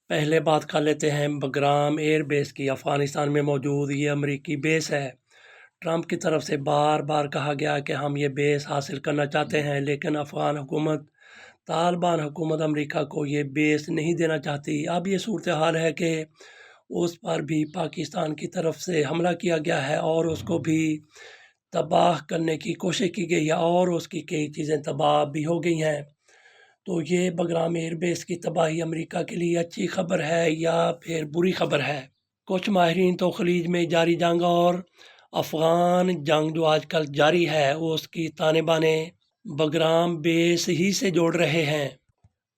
پہلے بات کر لیتے ہیں بگرام ایئر بیس کی۔ افغانستان میں موجود یہ امریکی بیس ہے۔ ٹرمپ کی طرف سے بار بار کہا گیا کہ ہم یہ بیس حاصل کرنا چاہتے ہیں، لیکن افغان حکومت، طالبان حکومت امریکہ کو یہ بیس نہیں دینا چاہتی۔ اب یہ صورتحال ہے کہ اس پر بھی پاکستان کی طرف سے حملہ کیا گیا ہے اور اس کو بھی تباہ کرنے کی کوشش کی گئی ہے اور اس کی کئی چیزیں تباہ بھی ہو گئی ہیں۔ تو یہ بگرام ایئر بیس کی تباہی امریکہ کے لیے اچھی خبر ہے یا پھر بری خبر ہے؟ کچھ ماہرین تو خلیج میں جاری جنگ اور افغان جنگ جو آج کل جاری ہے اس کی تانے بانے بگرام بیس ہی سے جوڑ رہے ہیں۔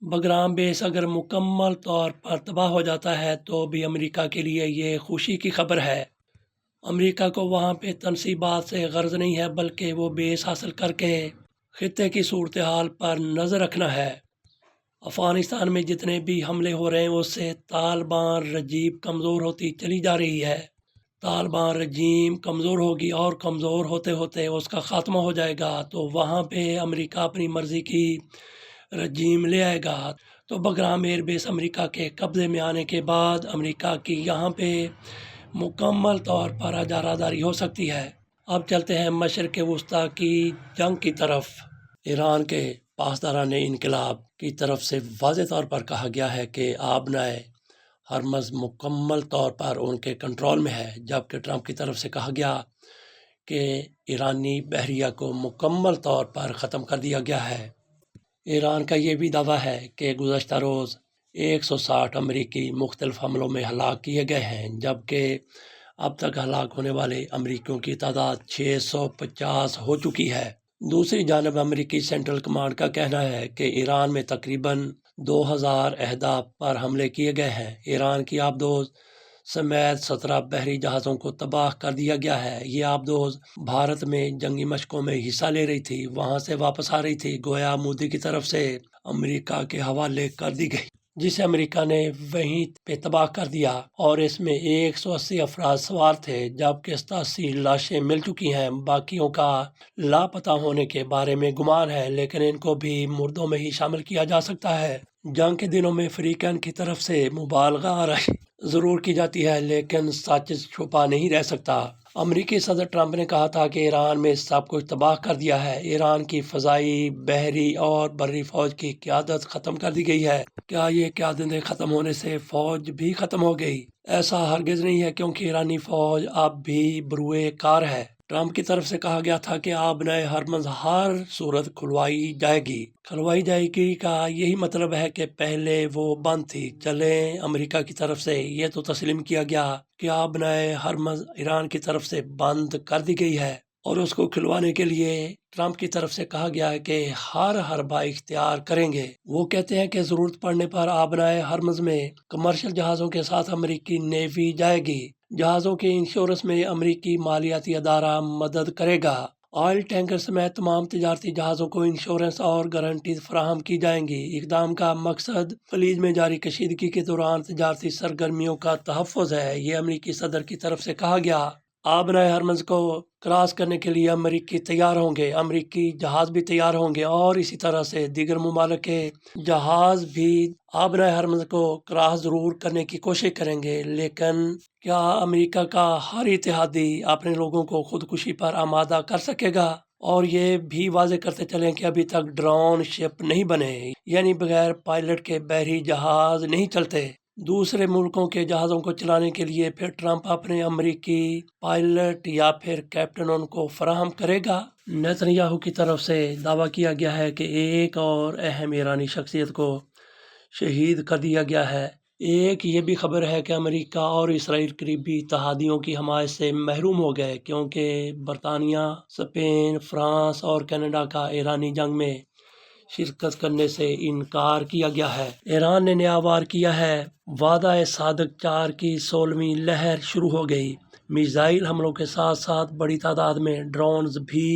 بگرام بیس اگر مکمل طور پر تباہ ہو جاتا ہے تو بھی امریکہ کے لیے یہ خوشی کی خبر ہے۔ امریکہ کو وہاں پہ تنصیبات سے غرض نہیں ہے، بلکہ وہ بیس حاصل کر کے خطے کی صورتحال پر نظر رکھنا ہے۔ افغانستان میں جتنے بھی حملے ہو رہے ہیں اس سے طالبان رجیم کمزور ہوتی چلی جا رہی ہے۔ طالبان رجیم کمزور ہوگی اور کمزور ہوتے ہوتے اس کا خاتمہ ہو جائے گا، تو وہاں پہ امریکہ اپنی مرضی کی رجیم لے آئے گا۔ تو بگرام ایئر بیس امریکہ کے قبضے میں آنے کے بعد امریکہ کی یہاں پہ مکمل طور پر اجاراداری ہو سکتی ہے۔ اب چلتے ہیں مشرق وسطیٰ کی جنگ کی طرف۔ ایران کے پاسداران انقلاب کی طرف سے واضح طور پر کہا گیا ہے کہ آبنائے ہرمز مکمل طور پر ان کے کنٹرول میں ہے، جبکہ ٹرمپ کی طرف سے کہا گیا کہ ایرانی بحریہ کو مکمل طور پر ختم کر دیا گیا ہے۔ ایران کا یہ بھی دعویٰ ہے کہ گزشتہ روز 160 امریکی مختلف حملوں میں ہلاک کیے گئے ہیں، جبکہ اب تک ہلاک ہونے والے امریکیوں کی تعداد 650 ہو چکی ہے۔ دوسری جانب امریکی سینٹرل کمانڈ کا کہنا ہے کہ ایران میں تقریباً 2000 اہداف پر حملے کیے گئے ہیں۔ ایران کی آبدوز سمیت 17 بحری جہازوں کو تباہ کر دیا گیا ہے۔ یہ آبدوز بھارت میں جنگی مشقوں میں حصہ لے رہی تھی، وہاں سے واپس آ رہی تھی، گویا مودی کی طرف سے امریکہ کے حوالے کر دی گئی، جسے امریکہ نے وہیں پہ تباہ کر دیا، اور اس میں 180 افراد سوار تھے، جبکہ 87 لاشیں مل چکی ہیں۔ باقیوں کا لاپتہ ہونے کے بارے میں گمان ہے، لیکن ان کو بھی مردوں میں ہی شامل کیا جا سکتا ہے۔ جنگ کے دنوں میں فریقین کی طرف سے مبالغہ آرائی ضرور کی جاتی ہے، لیکن سچ چھپا نہیں رہ سکتا۔ امریکی صدر ٹرمپ نے کہا تھا کہ ایران میں سب کچھ تباہ کر دیا ہے، ایران کی فضائی، بحری اور بری فوج کی قیادت ختم کر دی گئی ہے۔ کیا یہ قیادتیں ختم ہونے سے فوج بھی ختم ہو گئی؟ ایسا ہرگز نہیں ہے، کیونکہ ایرانی فوج اب بھی بروئے کار ہے۔ ٹرمپ کی طرف سے کہا گیا تھا کہ آبنائے ہرمز ہر صورت کھلوائی جائے گی۔ کھلوائی جائے گی کا یہی مطلب ہے کہ پہلے وہ بند تھی۔ چلیں امریکہ کی طرف سے یہ تو تسلیم کیا گیا کہ آبنائے ہرمز ایران کی طرف سے بند کر دی گئی ہے، اور اس کو کھلوانے کے لیے ٹرمپ کی طرف سے کہا گیا ہے کہ ہر حربہ اختیار کریں گے۔ وہ کہتے ہیں کہ ضرورت پڑنے پر آبنائے ہرمز میں کمرشل جہازوں کے ساتھ امریکی نیوی جائے گی۔ جہازوں کے انشورنس میں امریکی مالیاتی ادارہ مدد کرے گا۔ آئل ٹینکر سمیت تمام تجارتی جہازوں کو انشورنس اور گارنٹیز فراہم کی جائیں گی۔ اقدام کا مقصد خلیج میں جاری کشیدگی کے دوران تجارتی سرگرمیوں کا تحفظ ہے، یہ امریکی صدر کی طرف سے کہا گیا۔ آبنائے ہرمز کو کراس کرنے کے لیے امریکی تیار ہوں گے، امریکی جہاز بھی تیار ہوں گے، اور اسی طرح سے دیگر ممالک کے جہاز بھی آبنائے ہرمز کو کراس ضرور کرنے کی کوشش کریں گے۔ لیکن کیا امریکہ کا ہر اتحادی اپنے لوگوں کو خودکشی پر آمادہ کر سکے گا؟ اور یہ بھی واضح کرتے چلیں کہ ابھی تک ڈرون شپ نہیں بنے، یعنی بغیر پائلٹ کے بحری جہاز نہیں چلتے۔ دوسرے ملکوں کے جہازوں کو چلانے کے لیے پھر ٹرمپ اپنے امریکی پائلٹ یا پھر کیپٹن ان کو فراہم کرے گا۔ نیتن یاہو کی طرف سے دعویٰ کیا گیا ہے کہ ایک اور اہم ایرانی شخصیت کو شہید کر دیا گیا ہے۔ ایک یہ بھی خبر ہے کہ امریکہ اور اسرائیل قریبی اتحادیوں کی حمایت سے محروم ہو گئے، کیونکہ برطانیہ، اسپین، فرانس اور کینیڈا کا ایرانی جنگ میں شرکت کرنے سے انکار کیا گیا ہے۔ ایران نے نیا وار کیا ہے۔ وعدہ صادق 4 کی 16ویں لہر شروع ہو گئی۔ میزائل حملوں کے ساتھ ساتھ بڑی تعداد میں ڈرونز بھی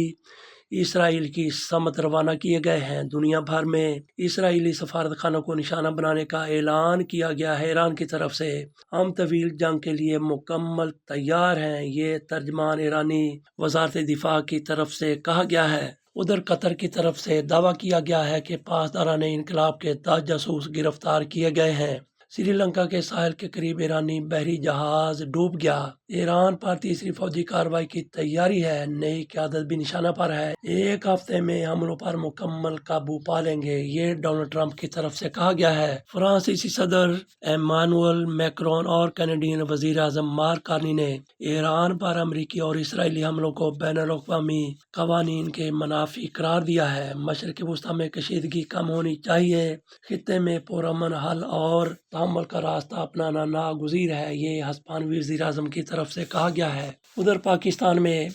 اسرائیل کی سمت روانہ کیے گئے ہیں۔ دنیا بھر میں اسرائیلی سفارت خانوں کو نشانہ بنانے کا اعلان کیا گیا ہے ایران کی طرف سے۔ ہم طویل جنگ کے لیے مکمل تیار ہیں، یہ ترجمان ایرانی وزارت دفاع کی طرف سے کہا گیا ہے۔ ادھر قطر کی طرف سے دعویٰ کیا گیا ہے کہ پاسداران انقلاب کے 10 جاسوس گرفتار کیے گئے ہیں۔ سری لنکا کے ساحل کے قریب ایرانی بحری جہاز ڈوب گیا۔ ایران پر تیسری فوجی کارروائی کی تیاری ہے، نئی قیادت بھی نشانہ پر ہے، 1 ہفتے میں حملوں پر مکمل قابو پا لیں گے، یہ ڈونلڈ ٹرمپ کی طرف سے کہا گیا ہے۔ فرانسیسی صدر ایمانوئل میکرون اور کینیڈین وزیر اعظم مارک کارنی نے ایران پر امریکی اور اسرائیلی حملوں کو بین الاقوامی قوانین کے منافی قرار دیا ہے۔ مشرق وسطی میں کشیدگی کم ہونی چاہیے، خطے میں پرامن حل اور تحمل کا راستہ اپنانا ناگزیر ہے، یہ ہسپانوی وزیر اعظم کی طرف سے کہا گیا ہے۔ ادھر پاکستان میں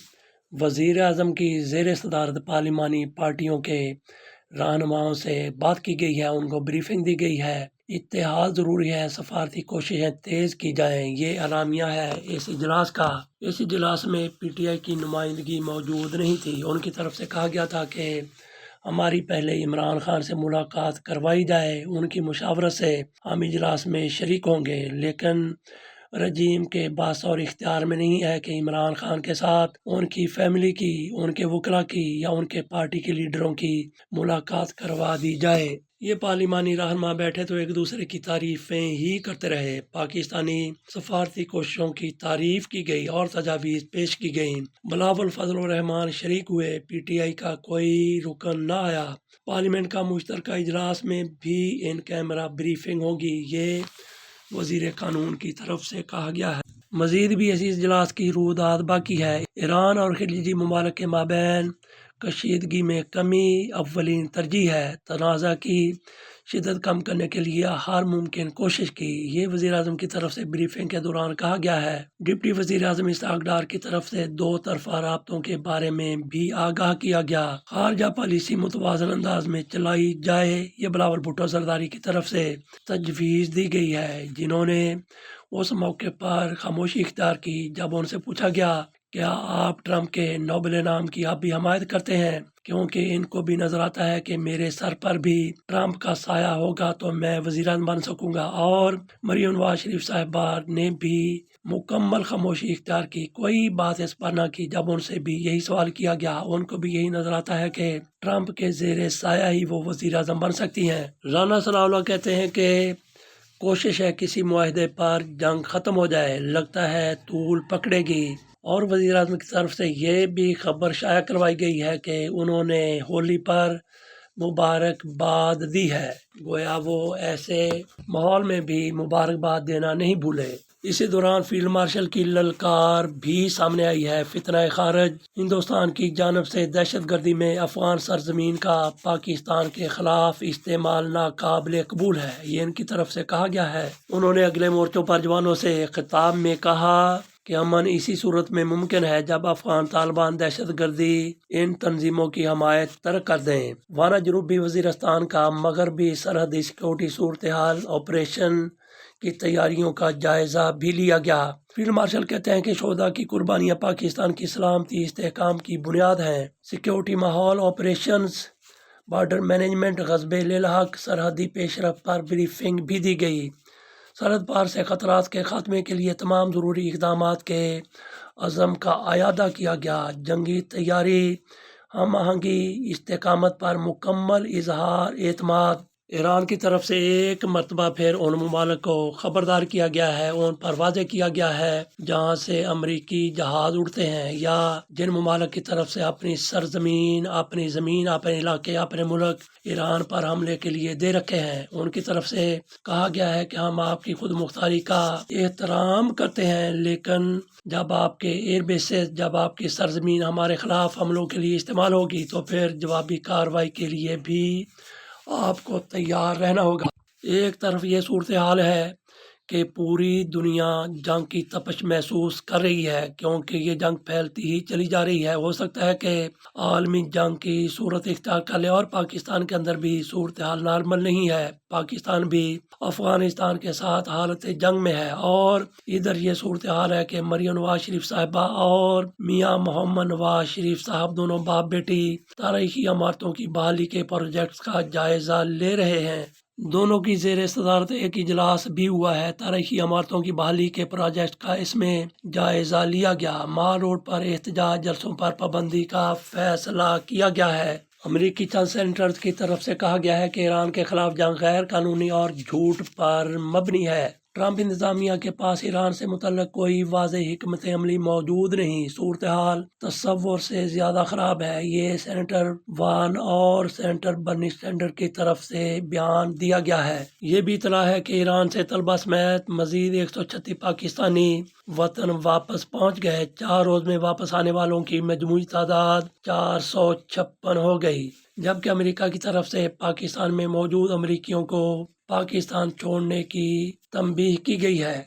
وزیر اعظم کی زیر صدارت پارلیمانی پارٹیوں کے رہنماؤں سے بات کی گئی ہے، ان کو بریفنگ دی گئی ہے۔ اتحاد ضروری ہے، سفارتی کوششیں تیز کی جائیں، یہ اعلامیہ ہے اس اجلاس کا۔ اس اجلاس میں پی ٹی آئی کی نمائندگی موجود نہیں تھی۔ ان کی طرف سے کہا گیا تھا کہ ہماری پہلے عمران خان سے ملاقات کروائی جائے، ان کی مشاورت سے ہم اجلاس میں شریک ہوں گے، لیکن رجیم کے بس اور اختیار میں نہیں ہے کہ عمران خان کے ساتھ ان کی فیملی کی، ان کے وکلاء کی یا ان کے پارٹی کے لیڈروں کی ملاقات کروا دی جائے۔ یہ پارلیمانی رہنما بیٹھے تو ایک دوسرے کی تعریفیں ہی کرتے رہے۔ پاکستانی سفارتی کوششوں کی تعریف کی گئی اور تجاویز پیش کی گئیں۔ بلاول فضل الرحمان شریک ہوئے، پی ٹی آئی کا کوئی رکن نہ آیا۔ پارلیمنٹ کا مشترکہ اجلاس میں بھی ان کیمرہ بریفنگ ہوگی، یہ وزیر قانون کی طرف سے کہا گیا ہے۔ مزید بھی اس اجلاس کی رویداد باقی ہے۔ ایران اور خلیجی ممالک کے مابین کشیدگی میں کمی اولین ترجیح ہے، تنازع کی شدت کم کرنے کے لیے ہر ممکن کوشش کی، یہ وزیر اعظم کی طرف سے بریفنگ کے دوران کہا گیا ہے۔ ڈپٹی وزیر اعظم اسحاق ڈار کی طرف سے 2 طرفہ رابطوں کے بارے میں بھی آگاہ کیا گیا۔ خارجہ پالیسی متوازن انداز میں چلائی جائے، یہ بلاول بھٹو زرداری کی طرف سے تجویز دی گئی ہے، جنہوں نے اس موقع پر خاموشی اختیار کی جب ان سے پوچھا گیا کیا آپ ٹرمپ کے نوبل انعام کی آپ بھی حمایت کرتے ہیں، کیونکہ ان کو بھی نظر آتا ہے کہ میرے سر پر بھی ٹرمپ کا سایہ ہوگا تو میں وزیر اعظم بن سکوں گا۔ اور مریم نواز شریف صاحبہ نے بھی مکمل خاموشی اختیار کی، کوئی بات اس پر نہ کی جب ان سے بھی یہی سوال کیا گیا۔ ان کو بھی یہی نظر آتا ہے کہ ٹرمپ کے زیر سایہ ہی وہ وزیر اعظم بن سکتی ہیں۔ رانا ثناء اللہ کہتے ہیں کہ کوشش ہے کسی معاہدے پر جنگ ختم ہو جائے، لگتا ہے طول پکڑے گی۔ اور وزیر اعظم کی طرف سے یہ بھی خبر شائع کروائی گئی ہے کہ انہوں نے ہولی پر مبارکباد دی ہے، گویا وہ ایسے ماحول میں بھی مبارکباد دینا نہیں بھولے۔ اسی دوران فیلڈ مارشل کی للکار بھی سامنے آئی ہے، فتنہ خارج ہندوستان کی جانب سے دہشت گردی میں افغان سرزمین کا پاکستان کے خلاف استعمال ناقابل قبول ہے، یہ ان کی طرف سے کہا گیا ہے۔ انہوں نے اگلے مورچوں پر جوانوں سے خطاب میں کہا کہ امن اسی صورت میں ممکن ہے جب افغان طالبان دہشت گردی ان تنظیموں کی حمایت ترک کر دیں۔ وانا جنوبی وزیرستان کا مغربی سرحدی سیکورٹی صورتحال آپریشن کی تیاریوں کا جائزہ بھی لیا گیا۔ فیلڈ مارشل کہتے ہیں کہ شہداء کی قربانیاں پاکستان کی سلامتی استحکام کی بنیاد ہیں۔ سیکورٹی ماحول، آپریشنز، بارڈر مینجمنٹ، غصبِ للحق، سرحدی پیش رفت پر بریفنگ بھی دی گئی۔ سرحد پار سے خطرات کے خاتمے کے لیے تمام ضروری اقدامات کے عزم کا اعادہ کیا گیا۔ جنگی تیاری، ہم آہنگی، استحکامات پر مکمل اظہار اعتماد۔ ایران کی طرف سے ایک مرتبہ پھر ان ممالک کو خبردار کیا گیا ہے، ان پر واضح کیا گیا ہے جہاں سے امریکی جہاز اڑتے ہیں یا جن ممالک کی طرف سے اپنی سرزمین، اپنی زمین، اپنے علاقے، اپنے ملک ایران پر حملے کے لیے دے رکھے ہیں، ان کی طرف سے کہا گیا ہے کہ ہم آپ کی خود مختاری کا احترام کرتے ہیں، لیکن جب آپ کے ایئر بیسز، جب آپ کی سرزمین ہمارے خلاف حملوں کے لیے استعمال ہوگی تو پھر جوابی کارروائی کے لیے بھی آپ کو تیار رہنا ہوگا۔ ایک طرف یہ صورتحال ہے کہ پوری دنیا جنگ کی تپش محسوس کر رہی ہے، کیونکہ یہ جنگ پھیلتی ہی چلی جا رہی ہے۔ ہو سکتا ہے کہ عالمی جنگ کی صورت اختیار کر لے اور پاکستان کے اندر بھی صورتحال نارمل نہیں ہے۔ پاکستان بھی افغانستان کے ساتھ حالت جنگ میں ہے، اور ادھر یہ صورتحال ہے کہ مریم نواز شریف صاحبہ اور میاں محمد نواز شریف صاحب دونوں باپ بیٹی تاریخی عمارتوں کی بحالی کے پروجیکٹس کا جائزہ لے رہے ہیں۔ دونوں کی زیر صدارت ایک اجلاس بھی ہوا ہے۔ تاریخی عمارتوں کی بحالی کے پروجیکٹ کا اس میں جائزہ لیا گیا۔ مال روڈ پر احتجاج جلسوں پر پابندی کا فیصلہ کیا گیا ہے۔ امریکی چند سینیٹرز کی طرف سے کہا گیا ہے کہ ایران کے خلاف جنگ غیر قانونی اور جھوٹ پر مبنی ہے۔ ٹرمپ انتظامیہ کے پاس ایران سے متعلق کوئی واضح حکمت عملی موجود نہیں۔ صورتحال تصور سے زیادہ خراب ہے۔ یہ سینیٹر وان اور سینیٹر برنی سینڈرز کی طرف سے بیان دیا گیا ہے۔ یہ بھی اطلاع ہے کہ ایران سے طلبہ سمیت مزید 136 پاکستانی وطن واپس پہنچ گئے۔ 4 روز میں واپس آنے والوں کی مجموعی تعداد 456 ہو گئی، جبکہ امریکہ کی طرف سے پاکستان میں موجود امریکیوں کو پاکستان چھوڑنے کی تنبیہ کی گئی ہے۔